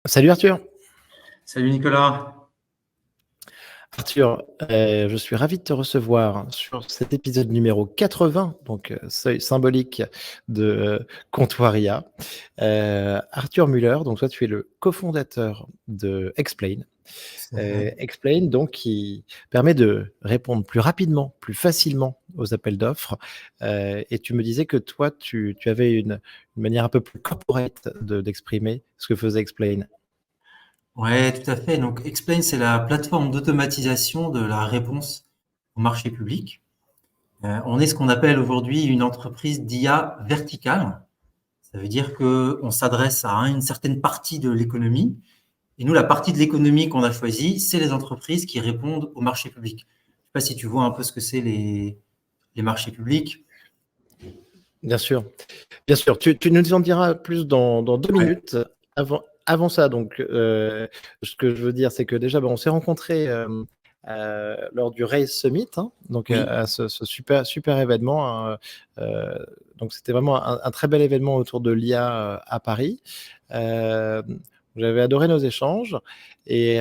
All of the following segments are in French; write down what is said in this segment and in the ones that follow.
Salut Arthur. Salut Nicolas. Arthur, je suis ravi de te recevoir sur cet épisode numéro 80, donc seuil symbolique de Comptoiria. Arthur Muller, donc toi tu es le cofondateur de Explain. Tout à fait. Explain, donc qui permet de répondre plus rapidement, plus facilement aux appels d'offres. Et tu me disais que toi tu avais une manière un peu plus corporate d'exprimer ce que faisait Explain. Ouais, tout à fait. Donc, Explain, c'est la plateforme d'automatisation de la réponse au marché public. On est ce qu'on appelle aujourd'hui une entreprise d'IA verticale. Ça veut dire que on s'adresse à une certaine partie de l'économie. Et nous, la partie de l'économie qu'on a choisie, c'est les entreprises qui répondent au marché public. Je sais pas si tu vois un peu ce que c'est les marchés publics. Bien sûr. Bien sûr, tu nous en diras plus dans 2 Ouais. minutes. Avant ça, donc, ce que je veux dire, c'est que déjà, on s'est rencontrés lors du Raise Summit, hein, donc Oui. à ce super événement. Donc, c'était vraiment un très bel événement autour de l'IA à Paris. J'avais adoré nos échanges et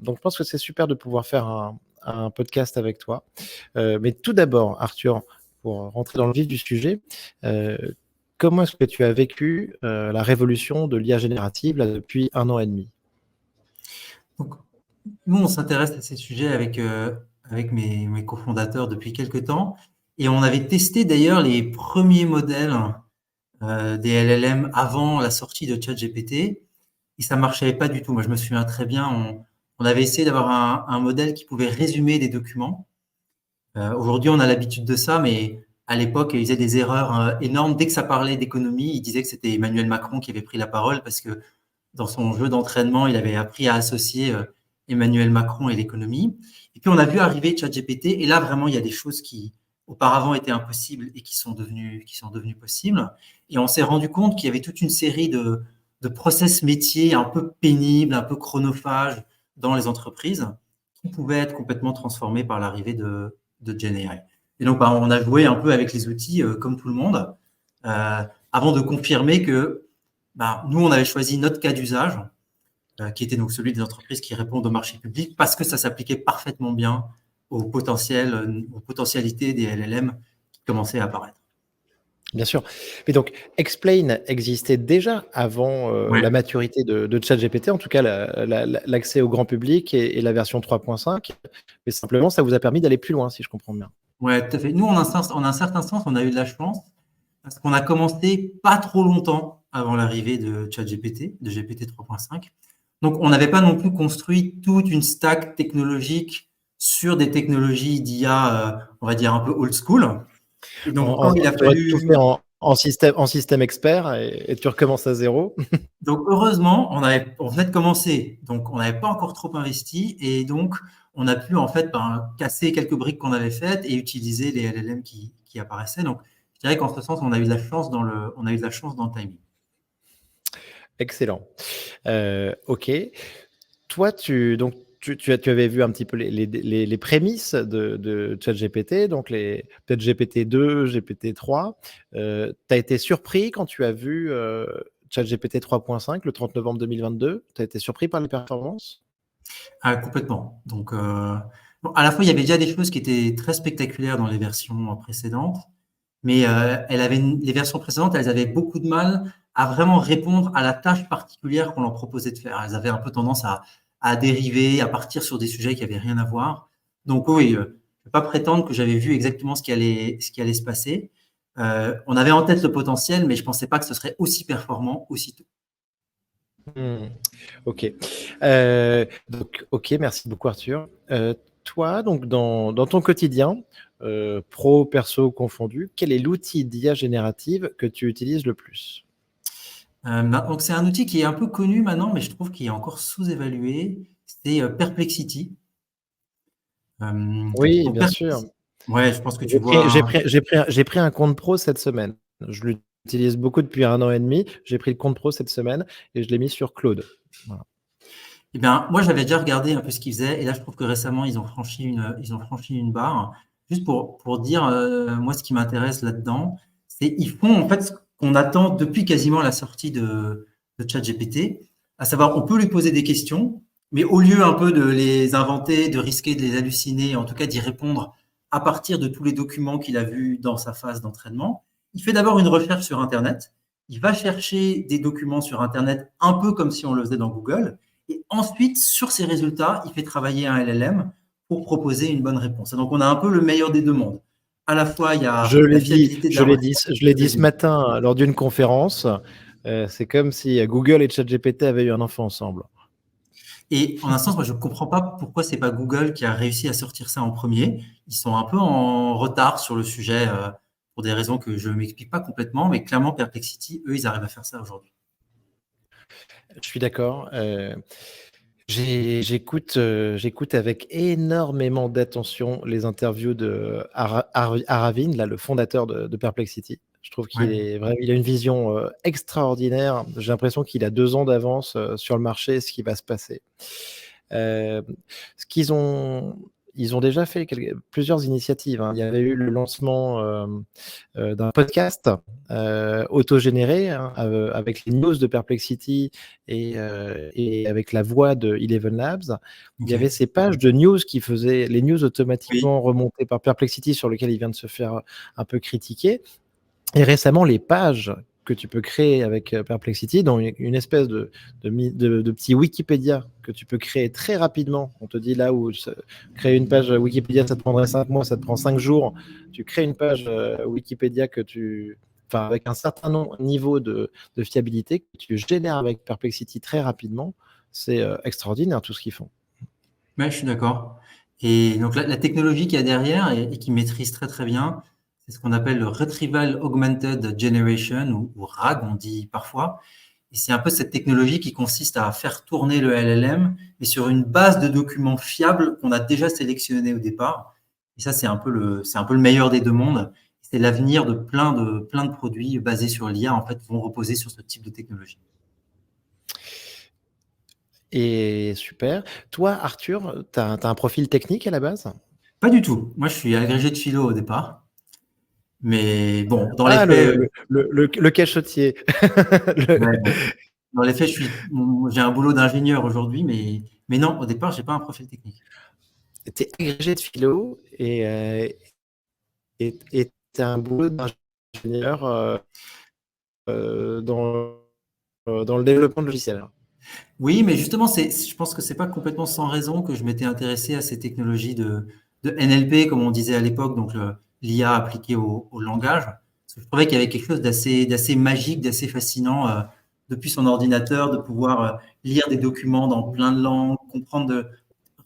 donc, je pense que c'est super de pouvoir faire un podcast avec toi. Mais tout d'abord, Arthur, pour rentrer dans le vif du sujet, euh, comment est-ce que tu as vécu la révolution de l'IA générative là, depuis 1 an et demi? Donc, nous, on s'intéresse à ces sujets avec mes cofondateurs depuis quelques temps. Et on avait testé d'ailleurs les premiers modèles des LLM avant la sortie de ChatGPT. Et ça marchait pas du tout. Moi, je me souviens très bien, on avait essayé d'avoir un modèle qui pouvait résumer des documents. Aujourd'hui, on a l'habitude de ça, mais à l'époque, il faisait des erreurs énormes. Dès que ça parlait d'économie, il disait que c'était Emmanuel Macron qui avait pris la parole parce que dans son jeu d'entraînement, il avait appris à associer Emmanuel Macron et l'économie. Et puis, on a vu arriver ChatGPT. Et là, vraiment, il y a des choses qui auparavant étaient impossibles et qui sont devenues possibles. Et on s'est rendu compte qu'il y avait toute une série de process métiers un peu pénibles, un peu chronophages dans les entreprises qui pouvaient être complètement transformés par l'arrivée de GenAI. Et donc, on a joué un peu avec les outils comme tout le monde avant de confirmer que nous, on avait choisi notre cas d'usage, qui était donc celui des entreprises qui répondent au marché public, parce que ça s'appliquait parfaitement bien au potentiel, aux potentialités des LLM qui commençaient à apparaître. Bien sûr. Mais donc, Explain existait déjà avant la Ouais. maturité de ChatGPT, en tout cas l'accès au grand public et la version 3.5. Mais simplement, ça vous a permis d'aller plus loin, si je comprends bien. Ouais, tout à fait. Nous, en un certain sens, on a eu de la chance parce qu'on a commencé pas trop longtemps avant l'arrivée de ChatGPT, de GPT 3.5. Donc, on n'avait pas non plus construit toute une stack technologique sur des technologies d'IA, on va dire un peu old school. Et donc, quand il a Tu aurais tout fallu fait en système expert et tu recommences à zéro. Donc heureusement, on venait de commencer, donc on n'avait pas encore trop investi et donc on a pu en fait casser quelques briques qu'on avait faites et utiliser les LLM qui apparaissaient. Donc je dirais qu'en ce sens, on a eu de la chance on a eu de la chance dans le timing. Excellent. Ok. Toi, tu avais vu un petit peu les prémices de ChatGPT, donc peut-être GPT-2, GPT-3. Tu as été surpris quand tu as vu ChatGPT 3.5 le 30 novembre 2022? Tu as été surpris par les performances? Ah, complètement. Donc bon, à la fois, il y avait déjà des choses qui étaient très spectaculaires dans les versions précédentes, mais les versions précédentes, elles avaient beaucoup de mal à vraiment répondre à la tâche particulière qu'on leur proposait de faire. Elles avaient un peu tendance à dériver, à partir sur des sujets qui n'avaient rien à voir. Donc oui, je ne vais pas prétendre que j'avais vu exactement ce qui allait se passer. On avait en tête le potentiel, mais je ne pensais pas que ce serait aussi performant aussitôt. Hmm. Ok. Donc, ok, merci beaucoup Arthur. Toi, donc dans ton quotidien, pro, perso confondu, quel est l'outil d'IA générative que tu utilises le plus? Donc c'est un outil qui est un peu connu maintenant, mais je trouve qu'il est encore sous-évalué. C'est Perplexity. Oui, Donc bien sûr. ouais, je pense que tu J'ai pris, j'ai vois. pris, j'ai pris, j'ai pris un compte pro cette semaine. Je l'utilise beaucoup depuis 1 an et demi. J'ai pris le compte pro cette semaine et je l'ai mis sur Claude. Voilà. Eh bien, moi, j'avais déjà regardé un peu ce qu'ils faisaient, et là, je trouve que récemment, ils ont franchi une barre. Juste pour dire, moi, ce qui m'intéresse là-dedans, c'est ils font en fait ce qu'on attend depuis quasiment la sortie de ChatGPT. À savoir, on peut lui poser des questions, mais au lieu un peu de les inventer, de risquer de les halluciner, en tout cas d'y répondre à partir de tous les documents qu'il a vus dans sa phase d'entraînement, il fait d'abord une recherche sur Internet. Il va chercher des documents sur Internet un peu comme si on le faisait dans Google. Et ensuite, sur ces résultats, il fait travailler un LLM pour proposer une bonne réponse. Et donc, on a un peu le meilleur des deux mondes. À la fois, il y Je a la l'ai dit, fiabilité de je la l'ai recherche. dit, je l'ai dit ce Vas-y. matin lors d'une conférence. C'est comme si Google et ChatGPT avaient eu un enfant ensemble. Et en un sens, moi, je ne comprends pas pourquoi c'est pas Google qui a réussi à sortir ça en premier. Ils sont un peu en retard sur le sujet pour des raisons que je ne m'explique pas complètement, mais clairement, Perplexity, eux, ils arrivent à faire ça aujourd'hui. Je suis d'accord. J'écoute avec énormément d'attention les interviews de Aravind, là, le fondateur de Perplexity. Je trouve Ouais. il a une vision extraordinaire. J'ai l'impression qu'il a 2 ans d'avance sur le marché, ce qui va se passer. Euh, ce qu'ils ont, Ils ont déjà fait plusieurs initiatives, hein. Il y avait eu le lancement d'un podcast autogénéré, hein, avec les news de Perplexity et avec la voix de Eleven Labs. Il y Ok. avait ces pages de news qui faisaient les news Oui. automatiquement remontées par Perplexity, sur lesquelles il vient de se faire un peu critiquer. Et récemment, les pages que tu peux créer avec Perplexity, dans une espèce de petit Wikipédia que tu peux créer très rapidement. On te dit là où créer une page Wikipédia, ça te prendrait 5 mois, ça te prend 5 jours. Tu crées une page Wikipédia avec un certain niveau de fiabilité que tu génères avec Perplexity très rapidement. C'est extraordinaire tout ce qu'ils font. Ouais, je suis d'accord. Et donc, la technologie qu'il y a derrière et qui maîtrise très, très bien, c'est ce qu'on appelle le Retrieval Augmented Generation, ou RAG, on dit parfois. Et c'est un peu cette technologie qui consiste à faire tourner le LLM, mais sur une base de documents fiables qu'on a déjà sélectionnés au départ. Et ça, c'est un peu le meilleur des deux mondes. C'est l'avenir de plein de produits basés sur l'IA, en fait, vont reposer sur ce type de technologie. Et super. Toi, Arthur, tu as un profil technique à la base? Pas du tout. Moi, je suis agrégé de philo au départ. Mais bon, dans les Ah, faits, le cachotier. ouais, Le- dans les faits, j'ai un boulot d'ingénieur aujourd'hui, mais non, au départ, j'ai pas un profil technique. T'es agrégé de philo et t'as un boulot d'ingénieur dans, dans le développement de logiciels. Oui, mais justement, je pense que c'est pas complètement sans raison que je m'étais intéressé à ces technologies de NLP, comme on disait à l'époque, donc l'IA appliquée au langage. Parce que je trouvais qu'il y avait quelque chose d'assez magique, d'assez fascinant depuis son ordinateur, de pouvoir lire des documents dans plein de langues,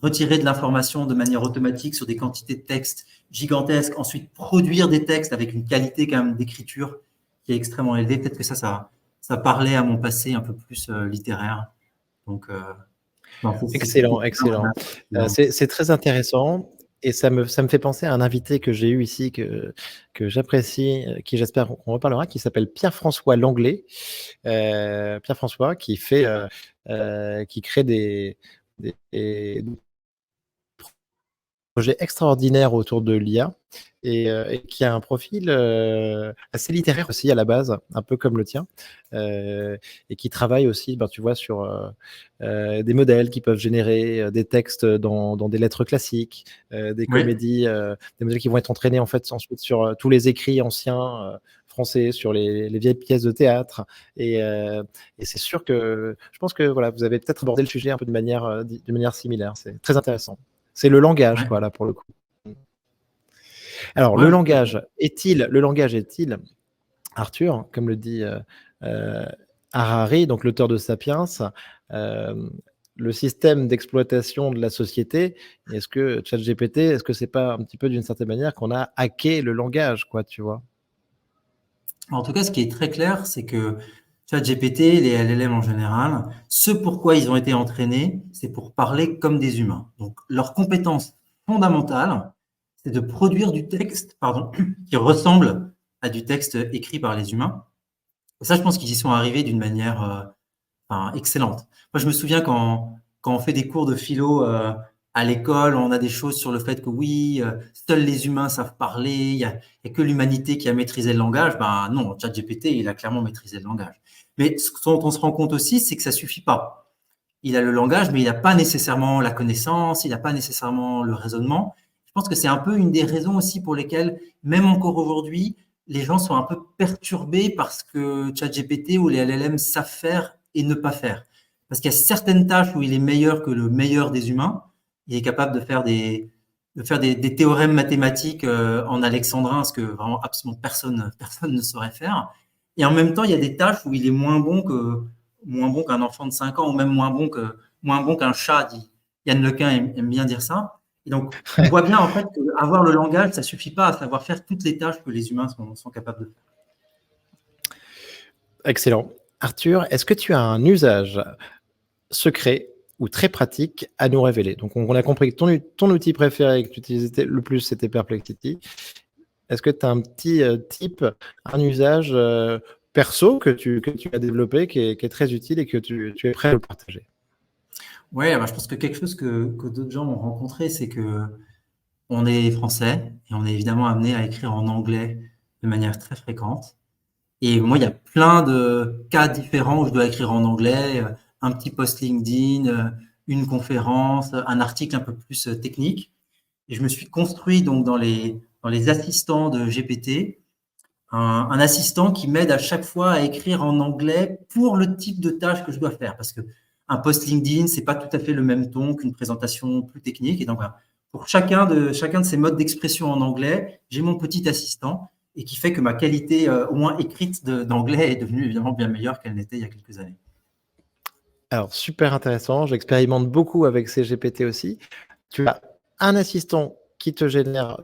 retirer de l'information de manière automatique sur des quantités de textes gigantesques, ensuite produire des textes avec une qualité quand même d'écriture qui est extrêmement élevée. Peut-être que ça parlait à mon passé un peu plus littéraire. Donc, non, Excellent, excellent. C'est très intéressant et ça me fait penser à un invité que j'ai eu ici, que j'apprécie, qui j'espère qu'on reparlera, qui s'appelle Pierre-François Langlais. Pierre-François qui crée des projet extraordinaire autour de l'IA et qui a un profil assez littéraire aussi à la base, un peu comme le tien, et qui travaille aussi, ben, tu vois, sur des modèles qui peuvent générer des textes dans des lettres classiques, des oui, comédies, des modèles qui vont être entraînés en fait ensuite sur tous les écrits anciens français, sur les vieilles pièces de théâtre. Et c'est sûr que je pense que voilà, vous avez peut-être abordé le sujet un peu de manière similaire. C'est très intéressant. C'est le langage, ouais, quoi, là, pour le coup. Alors, ouais, le langage est-il, Arthur, comme le dit euh, Harari, donc l'auteur de Sapiens, euh, le système d'exploitation de la société? Est-ce que ChatGPT, est-ce que c'est pas un petit peu d'une certaine manière qu'on a hacké le langage, quoi, tu vois? en tout cas, ce qui est très clair, c'est que ChatGPT, les LLM en général, ce pourquoi ils ont été entraînés, c'est pour parler comme des humains. Donc, leur compétence fondamentale, c'est de produire du texte, pardon, qui ressemble à du texte écrit par les humains. Et ça, je pense qu'ils y sont arrivés d'une manière enfin, excellente. Moi, je me souviens quand on fait des cours de philo à l'école, on a des choses sur le fait que oui, seuls les humains savent parler, il y a que l'humanité qui a maîtrisé le langage. Ben non, ChatGPT, il a clairement maîtrisé le langage. Mais ce dont on se rend compte aussi, c'est que ça suffit pas. Il a le langage, mais il n'a pas nécessairement la connaissance, il n'a pas nécessairement le raisonnement. Je pense que c'est un peu une des raisons aussi pour lesquelles, même encore aujourd'hui, les gens sont un peu perturbés parce que ChatGPT ou les LLM savent faire et ne pas faire. Parce qu'il y a certaines tâches où il est meilleur que le meilleur des humains. Il est capable de faire des théorèmes mathématiques en alexandrin, ce que vraiment absolument personne ne saurait faire. Et en même temps, il y a des tâches où il est moins bon qu'un enfant de 5 ans, ou même moins bon qu'un chat, dit Yann Lequin aime bien dire ça. Et donc, on voit bien en fait qu'avoir le langage, ça suffit pas à savoir faire toutes les tâches que les humains sont capables de faire. Excellent. Arthur, est-ce que tu as un usage secret ou très pratique à nous révéler? Donc, on a compris que ton outil préféré que tu utilisais le plus, c'était Perplexity. Est-ce que tu as un petit type, un usage perso que tu as développé qui est très utile et que tu es prêt à le partager? Ouais, je pense que quelque chose que d'autres gens ont rencontré, c'est que on est français et on est évidemment amené à écrire en anglais de manière très fréquente. Et moi, il y a plein de cas différents où je dois écrire en anglais, un petit post LinkedIn, une conférence, un article un peu plus technique. Et je me suis construit donc dans les assistants de GPT, un assistant qui m'aide à chaque fois à écrire en anglais pour le type de tâche que je dois faire. Parce que un post LinkedIn, c'est pas tout à fait le même ton qu'une présentation plus technique. Et donc, voilà, pour chacun de ces modes d'expression en anglais, j'ai mon petit assistant et qui fait que ma qualité, au moins écrite d'anglais, est devenue évidemment bien meilleure qu'elle n'était il y a quelques années. Alors, super intéressant. J'expérimente beaucoup avec ces GPT aussi. Tu as un assistant qui te génère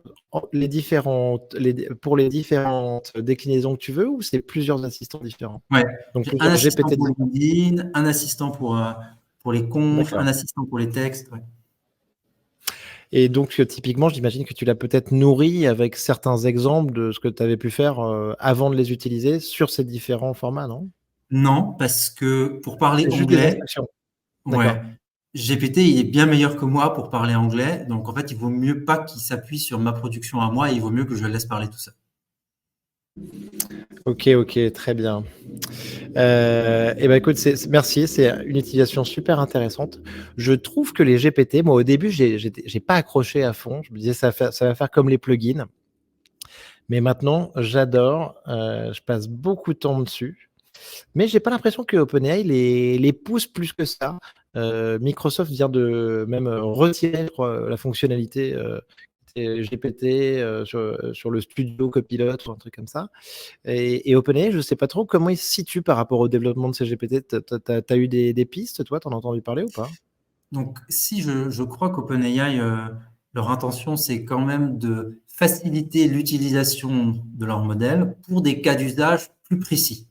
pour les différentes déclinaisons que tu veux, ou c'est plusieurs assistants différents? Ouais, Donc, j'ai un plusieurs assistant GPT pour différents. LinkedIn, un assistant pour les confs, un D'accord. assistant pour les textes. Ouais. Et donc, typiquement, j'imagine que tu l'as peut-être nourri avec certains exemples de ce que tu avais pu faire avant de les utiliser sur ces différents formats, non? Non, parce que pour parler C'est juste des anglais, instructions. ouais, D'accord. GPT, il est bien meilleur que moi pour parler anglais. Donc, en fait, il vaut mieux pas qu'il s'appuie sur ma production à moi et il vaut mieux que je le laisse parler tout seul. Ok, ok, très bien. Eh ben écoute, merci, c'est une utilisation super intéressante. Je trouve que les GPT, moi au début, j'ai pas accroché à fond. Je me disais ça va faire comme les plugins, mais maintenant j'adore. Je passe beaucoup de temps dessus, mais j'ai pas l'impression que OpenAI les pousse plus que ça. Microsoft vient de même retirer, je crois, la fonctionnalité GPT sur le studio Copilot ou un truc comme ça. Et OpenAI, je ne sais pas trop comment il se situe par rapport au développement de ces GPT. Tu as eu des pistes, toi? Tu en as entendu parler ou pas? Donc, si je crois qu'OpenAI, leur intention, c'est quand même de faciliter l'utilisation de leur modèle pour des cas d'usage plus précis.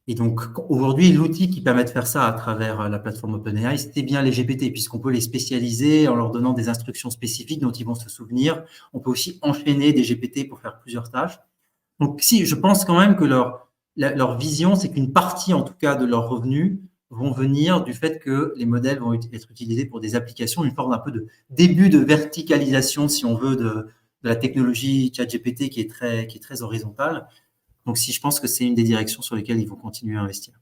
Et donc, aujourd'hui, l'outil qui permet de faire ça à travers la plateforme OpenAI, c'était bien les GPT, puisqu'on peut les spécialiser en leur donnant des instructions spécifiques dont ils vont se souvenir. On peut aussi enchaîner des GPT pour faire plusieurs tâches. Donc, si, je pense quand même que leur vision, c'est qu'une partie, en tout cas, de leurs revenus vont venir du fait que les modèles vont être utilisés pour des applications, une forme un peu de début de verticalisation, si on veut, de la technologie ChatGPT qui est très horizontale. Donc, si je pense que c'est une des directions sur lesquelles ils vont continuer à investir.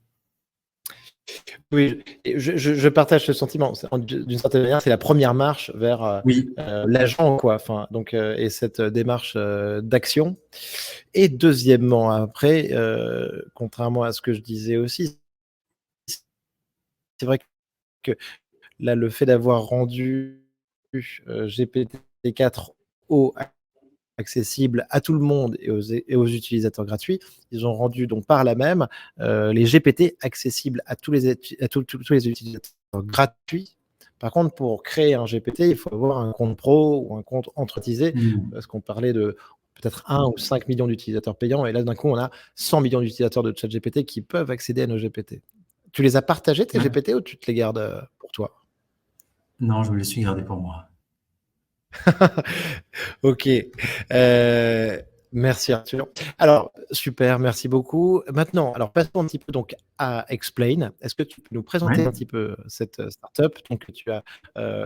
Oui, je partage ce sentiment. D'une certaine manière, c'est la première marche vers Oui, l'agent, quoi. Enfin, donc, et cette démarche d'action. Et deuxièmement, après, contrairement à ce que je disais aussi, c'est vrai que là, le fait d'avoir rendu GPT-4 accessible à tout le monde et aux utilisateurs gratuits, ils ont rendu donc par là même les GPT accessibles à tous les utilisateurs gratuits. Par contre, pour créer un GPT, il faut avoir un compte pro ou un compte entretisé, parce qu'on parlait de peut-être 1 ou 5 millions d'utilisateurs payants, et là, d'un coup, on a 100 millions d'utilisateurs de ChatGPT qui peuvent accéder à nos GPT. Tu les as partagés, tes ouais. GPT, ou tu te les gardes pour toi? Non, je me les suis gardés pour moi. Ok. Merci Arthur. Alors, super, merci beaucoup. Maintenant, alors passons un petit peu donc à Explain. Est-ce que tu peux nous Ouais. présenter un petit peu cette startup donc, que tu as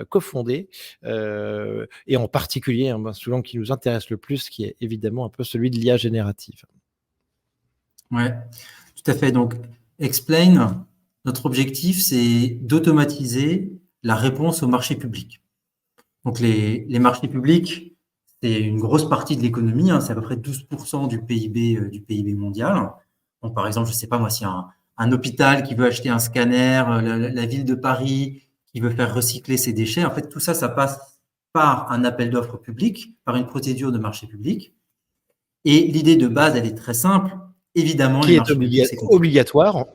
cofondée et en particulier, hein, souvent qui nous intéresse le plus, qui est évidemment un peu celui de l'IA générative. Ouais, tout à fait. Donc, Explain, notre objectif, c'est d'automatiser la réponse au marché public. Donc, les marchés publics, c'est une grosse partie de l'économie, hein, c'est à peu près 12% du PIB mondial. Donc, par exemple, je ne sais pas moi, si un hôpital qui veut acheter un scanner, la ville de Paris qui veut faire recycler ses déchets, en fait, tout ça, ça passe par un appel d'offres public, par une procédure de marché public. Et l'idée de base, elle est très simple. Évidemment, les Qui est marchés publics, c'est compliqué.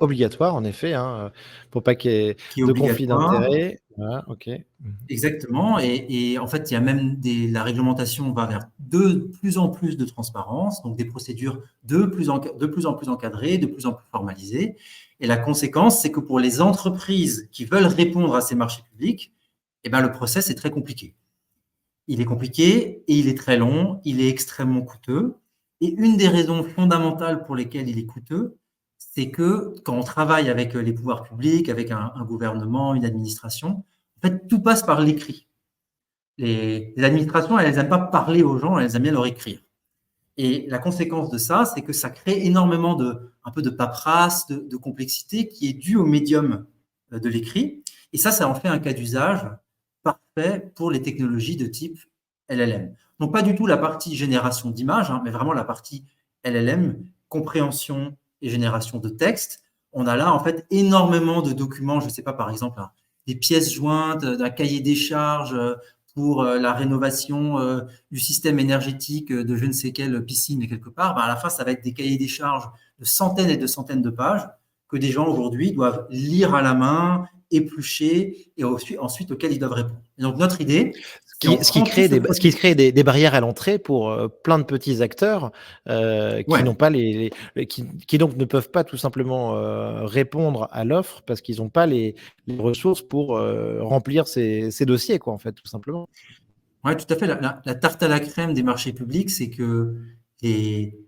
obligatoire en effet, hein, pour pas qu'il y ait Qui est de conflit obligatoire. d'intérêts. Voilà, OK. Mmh. Exactement. Et en fait, il y a même la réglementation va vers de plus en plus de transparence, donc des procédures de plus en plus encadrées, de plus en plus formalisées. Et la conséquence, c'est que pour les entreprises qui veulent répondre à ces marchés publics, eh ben, le process est très compliqué. Il est compliqué et il est très long, il est extrêmement coûteux. Et une des raisons fondamentales pour lesquelles il est coûteux, c'est que quand on travaille avec les pouvoirs publics, avec un gouvernement, une administration, en fait, tout passe par l'écrit. Les administrations, elles n'aiment pas parler aux gens, elles aiment bien leur écrire. Et la conséquence de ça, c'est que ça crée énormément un peu de paperasse, de complexité qui est due au médium de l'écrit. Et ça en fait un cas d'usage parfait pour les technologies de type LLM. Donc, pas du tout la partie génération d'images, hein, mais vraiment la partie LLM, compréhension et génération de texte. On a là, en fait, énormément de documents, je ne sais pas, par exemple, hein, des pièces jointes, d'un cahier des charges pour la rénovation du système énergétique de je ne sais quelle piscine quelque part. Ben, à la fin, ça va être des cahiers des charges de centaines et de centaines de pages que des gens aujourd'hui doivent lire à la main, éplucher et ensuite auxquels ils doivent répondre. Et donc, notre idée, c'est on Ce qui prend tout crée ce des barrières à l'entrée pour, plein de petits acteurs, qui Ouais, n'ont pas qui donc ne peuvent pas tout simplement, répondre à l'offre parce qu'ils n'ont pas les ressources pour, remplir ces dossiers quoi, en fait, tout simplement. ouais, tout à fait. La tarte à la crème des marchés publics, c'est que les,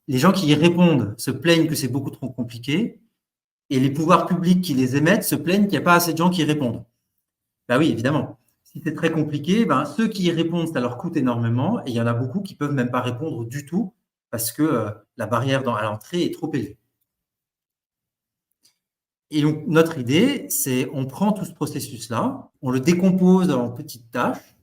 les gens qui y répondent se plaignent que c'est beaucoup trop compliqué et les pouvoirs publics qui les émettent se plaignent qu'il n'y a pas assez de gens qui y répondent. Ben oui, évidemment. Si c'est très compliqué, ben, ceux qui y répondent, ça leur coûte énormément et il y en a beaucoup qui ne peuvent même pas répondre du tout parce que la barrière à l'entrée est trop élevée. Et donc, notre idée, c'est on prend tout ce processus-là, on le décompose en petites tâches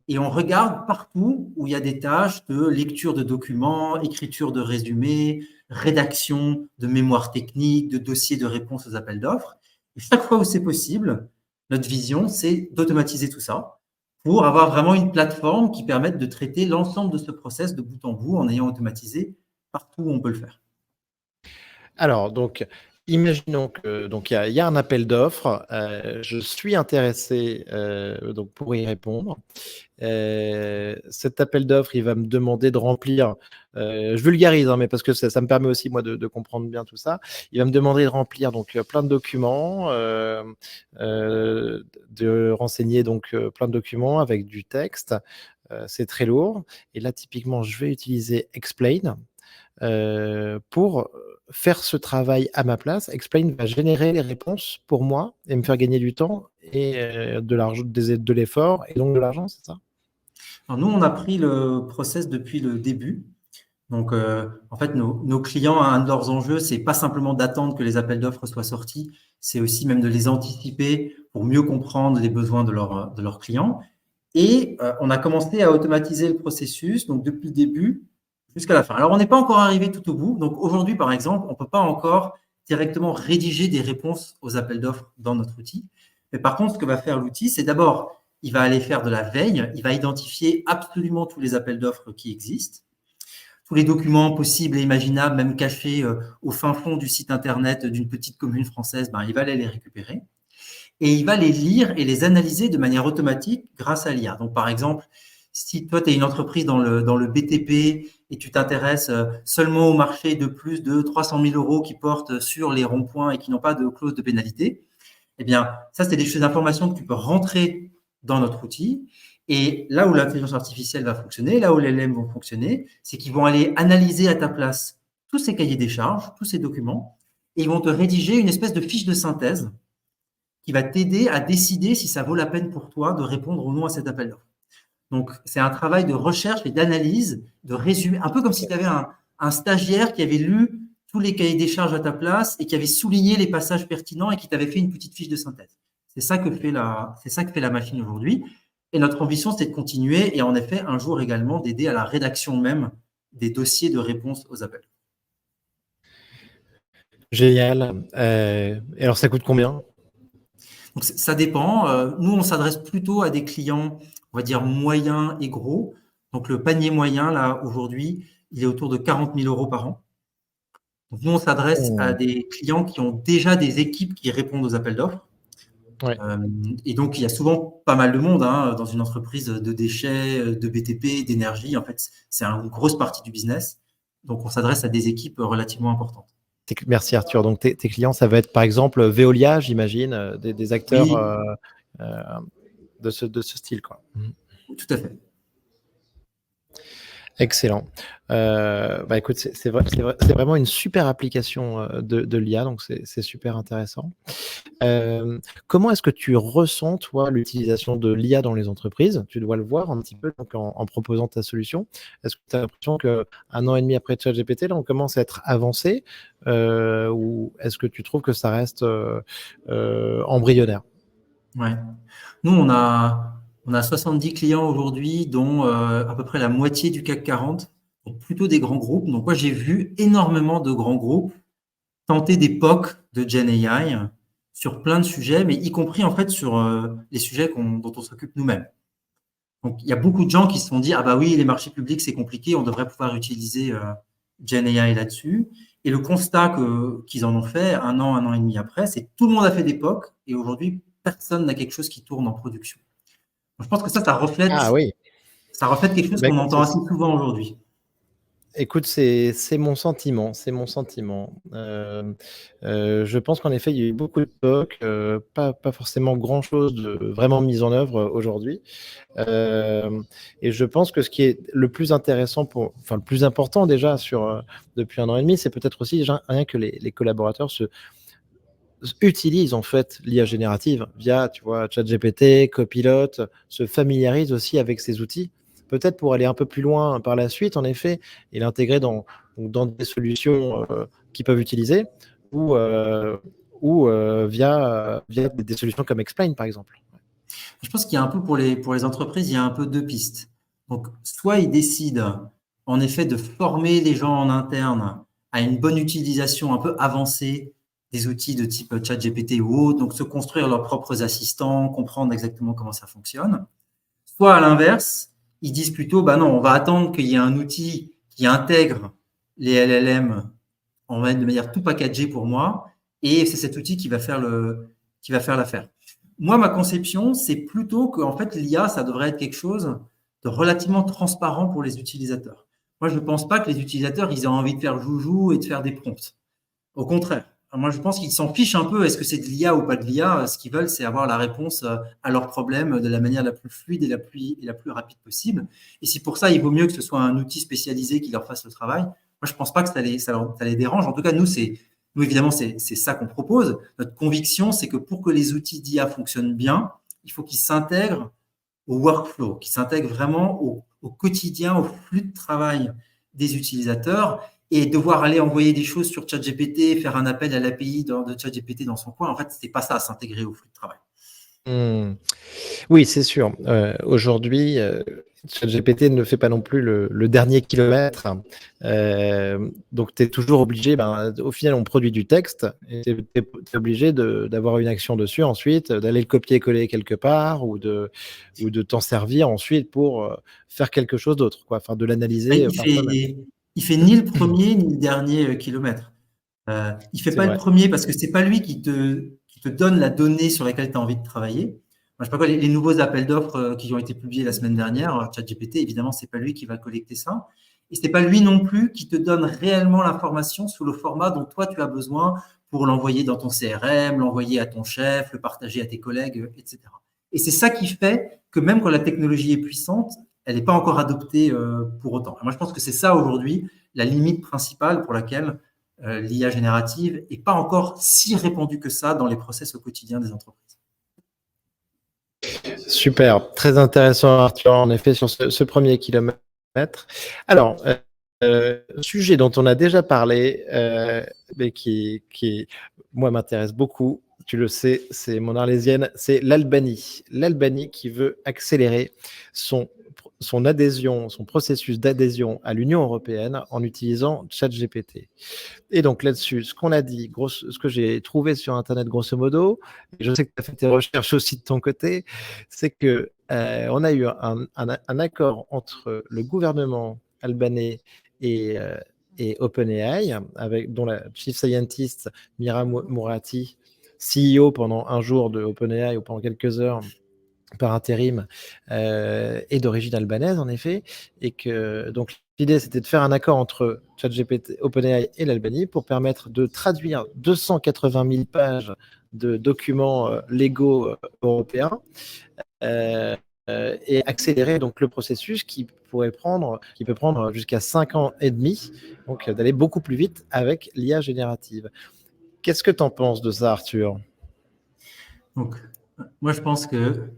et on regarde partout où il y a des tâches de lecture de documents, écriture de résumés, rédaction de mémoire technique, de dossiers de réponse aux appels d'offres. Et chaque fois où c'est possible, notre vision, c'est d'automatiser tout ça pour avoir vraiment une plateforme qui permette de traiter l'ensemble de ce process de bout en bout en ayant automatisé partout où on peut le faire. Alors donc, imaginons que donc il y a un appel d'offres, je suis intéressé, donc pour y répondre. Cet appel d'offres, il va me demander de remplir, je vulgarise, hein, mais parce que ça me permet aussi moi de comprendre bien tout ça. Il va me demander de remplir donc, plein de documents, de renseigner donc, plein de documents avec du texte, c'est très lourd et là typiquement je vais utiliser Explain. Pour faire ce travail à ma place. Explain va générer les réponses pour moi et me faire gagner du temps et de l'argent, de l'effort et donc de l'argent, c'est ça? Alors nous, on a pris le process depuis le début. Donc, en fait, nos clients, un de leurs enjeux, c'est pas simplement d'attendre que les appels d'offres soient sortis, c'est aussi même de les anticiper pour mieux comprendre les besoins de leurs clients. Et on a commencé à automatiser le processus, donc depuis le début jusqu'à la fin. Alors, on n'est pas encore arrivé tout au bout. Donc, aujourd'hui, par exemple, on ne peut pas encore directement rédiger des réponses aux appels d'offres dans notre outil. Mais par contre, ce que va faire l'outil, c'est d'abord, il va aller faire de la veille, il va identifier absolument tous les appels d'offres qui existent, tous les documents possibles et imaginables, même cachés au fin fond du site internet d'une petite commune française, ben, il va aller les récupérer et il va les lire et les analyser de manière automatique grâce à l'IA. Donc, par exemple, si toi, tu es une entreprise dans le BTP et tu t'intéresses seulement au marché de plus de 300 000 euros qui portent sur les ronds-points et qui n'ont pas de clause de pénalité, eh bien, ça, c'est des informations que tu peux rentrer dans notre outil. Et là où l'intelligence artificielle va fonctionner, là où les LLM vont fonctionner, c'est qu'ils vont aller analyser à ta place tous ces cahiers des charges, tous ces documents, et ils vont te rédiger une espèce de fiche de synthèse qui va t'aider à décider si ça vaut la peine pour toi de répondre ou non à cet appel d'offres. Donc, c'est un travail de recherche et d'analyse, de résumé, un peu comme si tu avais un stagiaire qui avait lu tous les cahiers des charges à ta place et qui avait souligné les passages pertinents et qui t'avait fait une petite fiche de synthèse. C'est ça que fait la machine aujourd'hui. Et notre ambition, c'est de continuer et en effet, un jour également, d'aider à la rédaction même des dossiers de réponse aux appels. Génial. Et alors, ça coûte combien? Donc, ça dépend. Nous, on s'adresse plutôt à des clients, on va dire, moyens et gros. Donc, le panier moyen, là, aujourd'hui, il est autour de 40 000 euros par an. Donc, nous, on s'adresse à des clients qui ont déjà des équipes qui répondent aux appels d'offres. Ouais. Et donc, il y a souvent pas mal de monde dans une entreprise de déchets, de BTP, d'énergie. En fait, c'est une grosse partie du business. Donc, on s'adresse à des équipes relativement importantes. Merci Arthur. Donc tes clients, ça va être par exemple Veolia, j'imagine, des acteurs Oui. De ce style, quoi. Tout à fait. Excellent. Écoute, c'est vraiment une super application de l'IA, donc c'est super intéressant. Comment est-ce que tu ressens, toi, l'utilisation de l'IA dans les entreprises? Tu dois le voir un petit peu donc, en proposant ta solution. Est-ce que tu as l'impression qu'un an et demi après ChatGPT, là, on commence à être avancé ou est-ce que tu trouves que ça reste embryonnaire? Ouais. Nous, on a 70 clients aujourd'hui, dont à peu près la moitié du CAC 40, donc plutôt des grands groupes. Donc moi, j'ai vu énormément de grands groupes tenter des POC de Gen AI sur plein de sujets, mais y compris en fait sur les sujets dont on s'occupe nous-mêmes. Donc il y a beaucoup de gens qui se sont dit, ah bah oui, les marchés publics, c'est compliqué, on devrait pouvoir utiliser Gen AI là-dessus. Et le constat qu'ils en ont fait un an et demi après, c'est que tout le monde a fait des POC et aujourd'hui, personne n'a quelque chose qui tourne en production. Donc, je pense que ça reflète, Ah oui. quelque chose Bah, qu'on écoute, entend assez souvent aujourd'hui. Écoute, c'est mon sentiment, c'est mon sentiment. Je pense qu'en effet, il y a eu beaucoup de POC, pas forcément grand-chose de vraiment mis en œuvre aujourd'hui. Et je pense que ce qui est le plus intéressant le plus important déjà depuis un an et demi, c'est peut-être aussi déjà rien que les collaborateurs utilisent en fait l'IA générative via, tu vois, ChatGPT, Copilot, se familiarisent aussi avec ces outils. Peut-être pour aller un peu plus loin par la suite, en effet, et l'intégrer dans des solutions qu'ils peuvent utiliser ou via des solutions comme Explain, par exemple. Je pense qu'il y a un peu pour les entreprises, il y a un peu deux pistes. Donc, soit ils décident en effet de former les gens en interne à une bonne utilisation un peu avancée des outils de type ChatGPT ou autre, donc se construire leurs propres assistants, comprendre exactement comment ça fonctionne. Soit à l'inverse, ils disent plutôt, bah non, on va attendre qu'il y ait un outil qui intègre les LLM de manière tout packagée pour moi, et c'est cet outil qui va faire l'affaire. Moi, ma conception, c'est plutôt que en fait, l'IA, ça devrait être quelque chose de relativement transparent pour les utilisateurs. Moi, je ne pense pas que les utilisateurs, ils aient envie de faire joujou et de faire des prompts. Au contraire. Moi, je pense qu'ils s'en fichent un peu. Est-ce que c'est de l'IA ou pas de l'IA? Ce qu'ils veulent, c'est avoir la réponse à leurs problèmes de la manière la plus fluide et la plus rapide possible. Et si pour ça, il vaut mieux que ce soit un outil spécialisé qui leur fasse le travail, moi, je ne pense pas que ça les dérange. En tout cas, nous, évidemment, c'est ça qu'on propose. Notre conviction, c'est que pour que les outils d'IA fonctionnent bien, il faut qu'ils s'intègrent au workflow, qu'ils s'intègrent vraiment au quotidien, au flux de travail des utilisateurs. Et devoir aller envoyer des choses sur ChatGPT, faire un appel à l'API de ChatGPT dans son coin, en fait, c'est pas ça, s'intégrer au flux de travail. Oui, c'est sûr. Aujourd'hui, ChatGPT ne fait pas non plus le dernier kilomètre. Donc, tu es toujours obligé, au final, on produit du texte et tu es obligé d'avoir une action dessus ensuite, d'aller le copier-coller quelque part ou de t'en servir ensuite pour faire quelque chose d'autre, quoi. Enfin, de l'analyser parfois même. Il fait ni le premier ni le dernier kilomètre. Il fait C'est pas le vrai. premier parce que c'est pas lui qui te donne la donnée sur laquelle tu as envie de travailler. Je sais pas quoi, les nouveaux appels d'offres qui ont été publiés la semaine dernière, ChatGPT, évidemment, c'est pas lui qui va collecter ça. Et c'est pas lui non plus qui te donne réellement l'information sous le format dont toi tu as besoin pour l'envoyer dans ton CRM, l'envoyer à ton chef, le partager à tes collègues, etc. Et c'est ça qui fait que même quand la technologie est puissante, elle n'est pas encore adoptée pour autant. Moi, je pense que c'est ça aujourd'hui la limite principale pour laquelle l'IA générative n'est pas encore si répandue que ça dans les process au quotidien des entreprises. Super, très intéressant Arthur, en effet, sur ce premier kilomètre. Alors, Sujet dont on a déjà parlé, mais qui moi, m'intéresse beaucoup. Tu le sais, c'est mon arlésienne, c'est l'Albanie. L'Albanie qui veut accélérer son son adhésion, son processus d'adhésion à l'Union européenne en utilisant ChatGPT. Et donc là-dessus, ce qu'on a dit, ce que j'ai trouvé sur Internet grosso modo, et je sais que tu as fait tes recherches aussi de ton côté, c'est que on a eu un accord entre le gouvernement albanais et, euh, et OpenAI, dont la chief scientist Mira Mourati, CEO pendant un jour de OpenAI ou pendant quelques heures, par intérim, est d'origine albanaise en effet, et que donc l'idée c'était de faire un accord entre ChatGPT, OpenAI et l'Albanie pour permettre de traduire 280 000 pages de documents légaux européens, euh, et accélérer donc le processus qui peut prendre jusqu'à 5 ans et demi, donc d'aller beaucoup plus vite avec l'IA générative. Qu'est-ce que tu en penses de ça, Arthur? Donc, moi, je pense que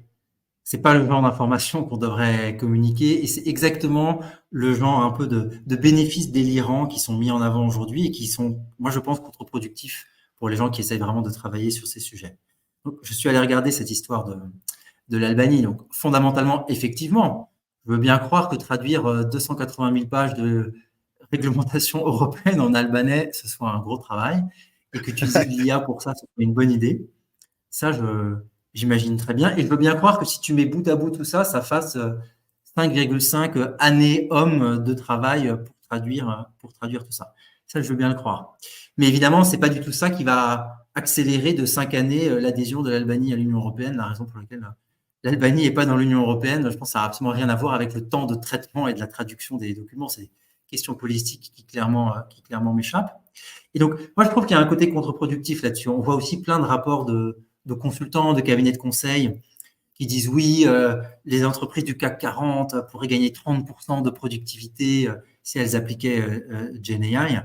c'est pas le genre d'information qu'on devrait communiquer et c'est exactement le genre un peu de bénéfices délirants qui sont mis en avant aujourd'hui et qui sont, moi, je pense, contre-productifs pour les gens qui essayent vraiment de travailler sur ces sujets. Donc, je suis allé regarder cette histoire de l'Albanie. Donc, fondamentalement, effectivement, je veux bien croire que traduire 280 000 pages de réglementation européenne en albanais, ce soit un gros travail et qu'utiliser de l'IA pour ça, c'est une bonne idée. Ça, j'imagine très bien. Et je veux bien croire que si tu mets bout à bout tout ça, ça fasse 5,5 années hommes de travail pour traduire tout ça. Ça, je veux bien le croire. Mais évidemment, c'est pas du tout ça qui va accélérer de 5 années l'adhésion de l'Albanie à l'Union européenne. La raison pour laquelle l'Albanie n'est pas dans l'Union européenne, je pense que ça n'a absolument rien à voir avec le temps de traitement et de la traduction des documents. C'est des questions politiques qui clairement m'échappent. Et donc, moi, je trouve qu'il y a un côté contre-productif là-dessus. On voit aussi plein de rapports de consultants, de cabinets de conseil qui disent oui, les entreprises du CAC 40 pourraient gagner 30% de productivité si elles appliquaient GenAI.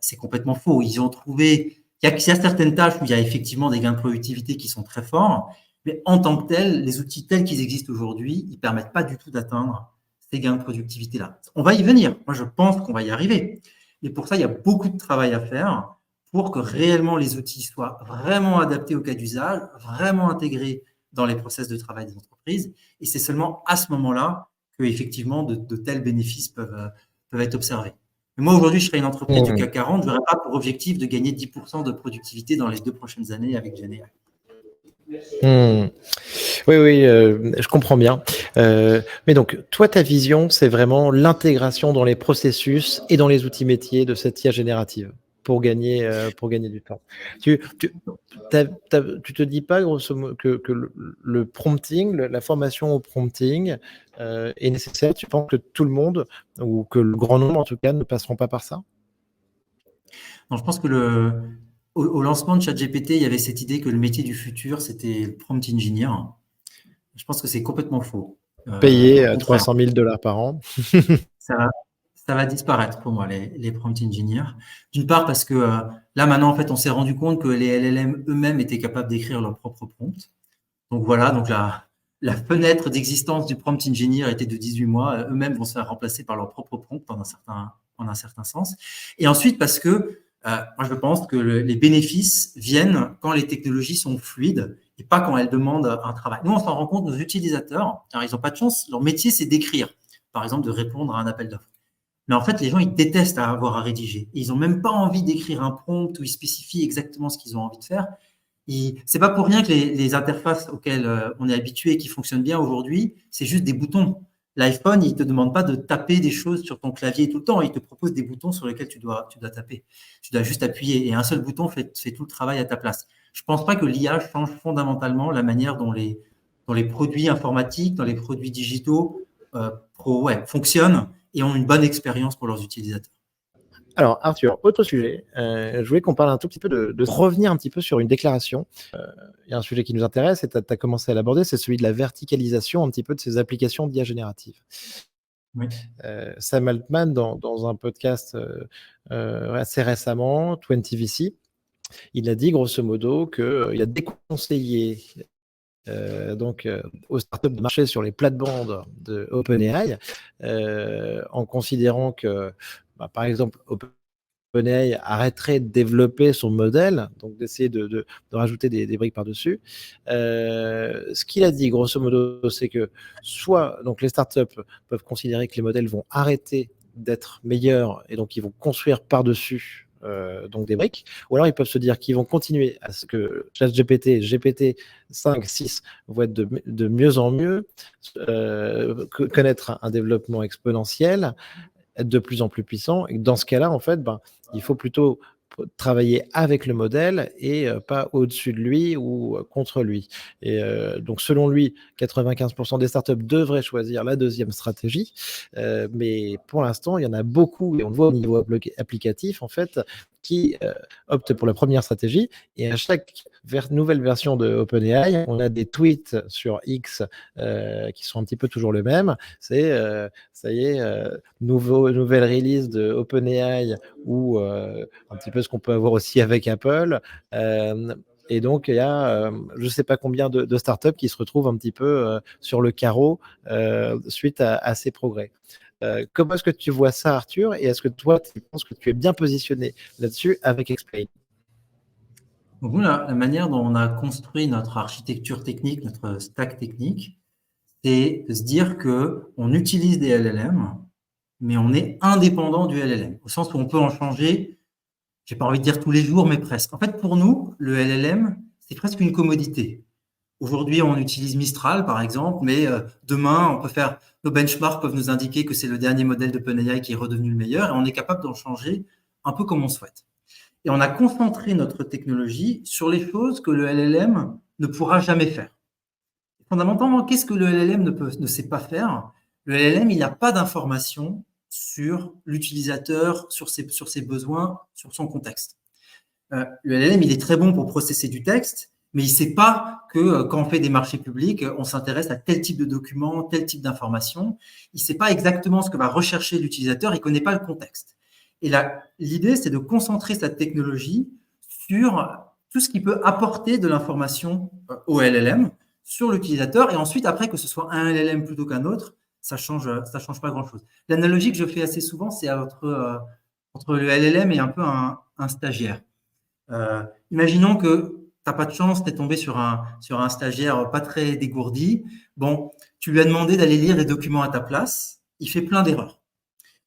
C'est complètement faux. Ils ont trouvé qu'il y a certaines tâches où il y a effectivement des gains de productivité qui sont très forts, mais en tant que tels, les outils tels qu'ils existent aujourd'hui, ils ne permettent pas du tout d'atteindre ces gains de productivité-là. On va y venir. Moi, je pense qu'on va y arriver. Et pour ça, il y a beaucoup de travail à faire pour que réellement les outils soient vraiment adaptés au cas d'usage, vraiment intégrés dans les process de travail des entreprises. Et c'est seulement à ce moment-là que effectivement de tels bénéfices peuvent être observés. Mais moi, aujourd'hui, je serais une entreprise du CAC 40, je n'aurais pas pour objectif de gagner 10% de productivité dans les 2 prochaines années avec GenAI. Oui, oui, je comprends bien. Mais donc, toi, ta vision, c'est vraiment l'intégration dans les processus et dans les outils métiers de cette IA générative pour gagner du temps. Tu te dis pas, grosso modo, que le prompting, la formation au prompting est nécessaire? Tu penses que tout le monde, ou que le grand nombre en tout cas, ne passeront pas par ça? Donc, je pense que au lancement de ChatGPT, il y avait cette idée que le métier du futur, c'était le prompt engineer. Je pense que c'est complètement faux. Au Payer contraire, 300 000 $ par an. ça va disparaître pour moi, les prompt engineers. D'une part, parce que là, maintenant, en fait, on s'est rendu compte que les LLM eux-mêmes étaient capables d'écrire leur propre prompt. Donc voilà, donc la fenêtre d'existence du prompt engineer était de 18 mois. Eux-mêmes vont se faire remplacer par leur propre prompt en un certain sens. Et ensuite, parce que moi, je pense que les bénéfices viennent quand les technologies sont fluides et pas quand elles demandent un travail. Nous, on s'en rend compte, nos utilisateurs, alors ils n'ont pas de chance, leur métier, c'est d'écrire, par exemple, de répondre à un appel d'offres. Mais en fait, les gens, ils détestent avoir à rédiger. Ils n'ont même pas envie d'écrire un prompt où ils spécifient exactement ce qu'ils ont envie de faire. C'est pas pour rien que les interfaces auxquelles on est habitué et qui fonctionnent bien aujourd'hui, c'est juste des boutons. L'iPhone, il te demande pas de taper des choses sur ton clavier tout le temps. Il te propose des boutons sur lesquels tu dois taper. Tu dois juste appuyer et un seul bouton fait tout le travail à ta place. Je pense pas que l'IA change fondamentalement la manière dont les produits informatiques, dans les produits digitaux fonctionnent et ont une bonne expérience pour leurs utilisateurs. Alors, Arthur, autre sujet. Je voulais qu'on parle un tout petit peu de revenir un petit peu sur une déclaration. Il y a un sujet qui nous intéresse et tu as commencé à l'aborder, c'est celui de la verticalisation un petit peu de ces applications d'IA générative. Oui. Sam Altman, dans un podcast assez récemment, 20VC, il a dit grosso modo qu'il a déconseillé aux startups de marcher sur les plates-bandes de OpenAI, en considérant que, par exemple, OpenAI arrêterait de développer son modèle, donc d'essayer de rajouter des briques par-dessus. Ce qu'il a dit, grosso modo, c'est que soit donc les startups peuvent considérer que les modèles vont arrêter d'être meilleurs et donc ils vont construire par-dessus donc des briques, ou alors ils peuvent se dire qu'ils vont continuer à ce que ChatGPT, GPT-5, 6 vont être de mieux en mieux, connaître un développement exponentiel, être de plus en plus puissant. Et dans ce cas-là, en fait, il faut plutôt travailler avec le modèle et pas au-dessus de lui ou contre lui. Et donc, selon lui, 95% des startups devraient choisir la deuxième stratégie. Mais pour l'instant, il y en a beaucoup, et on le voit au niveau applicatif, en fait, qui optent pour la première stratégie. Et à chaque nouvelle version de OpenAI, on a des tweets sur X qui sont un petit peu toujours les mêmes. C'est ça y est, nouvelle release de OpenAI ou un petit peu ce qu'on peut avoir aussi avec Apple. Et donc, il y a je ne sais pas combien de startups qui se retrouvent un petit peu sur le carreau suite à ces progrès. Comment est-ce que tu vois ça, Arthur? Et est-ce que toi, tu penses que tu es bien positionné là-dessus avec Explain? Donc, nous, la manière dont on a construit notre architecture technique, notre stack technique, c'est de se dire qu'on utilise des LLM, mais on est indépendant du LLM, au sens où on peut en changer, j'ai pas envie de dire tous les jours, mais presque. En fait, pour nous, le LLM, c'est presque une commodité. Aujourd'hui, on utilise Mistral, par exemple, mais demain, nos benchmarks peuvent nous indiquer que c'est le dernier modèle d'OpenAI qui est redevenu le meilleur, et on est capable d'en changer un peu comme on souhaite. Et on a concentré notre technologie sur les choses que le LLM ne pourra jamais faire. Fondamentalement, qu'est-ce que le LLM ne sait pas faire? Le LLM, il n'a pas d'informations sur l'utilisateur, sur ses besoins, sur son contexte. Le LLM, il est très bon pour processer du texte, mais il ne sait pas que quand on fait des marchés publics, on s'intéresse à tel type de document, tel type d'information. Il ne sait pas exactement ce que va rechercher l'utilisateur, il ne connaît pas le contexte. Et là, l'idée, c'est de concentrer cette technologie sur tout ce qui peut apporter de l'information au LLM, sur l'utilisateur, et ensuite, après, que ce soit un LLM plutôt qu'un autre, ça change pas grand-chose. L'analogie que je fais assez souvent, c'est entre le LLM et un peu un stagiaire. Imaginons que tu n'as pas de chance, tu es tombé sur un stagiaire pas très dégourdi. Bon, tu lui as demandé d'aller lire les documents à ta place. Il fait plein d'erreurs.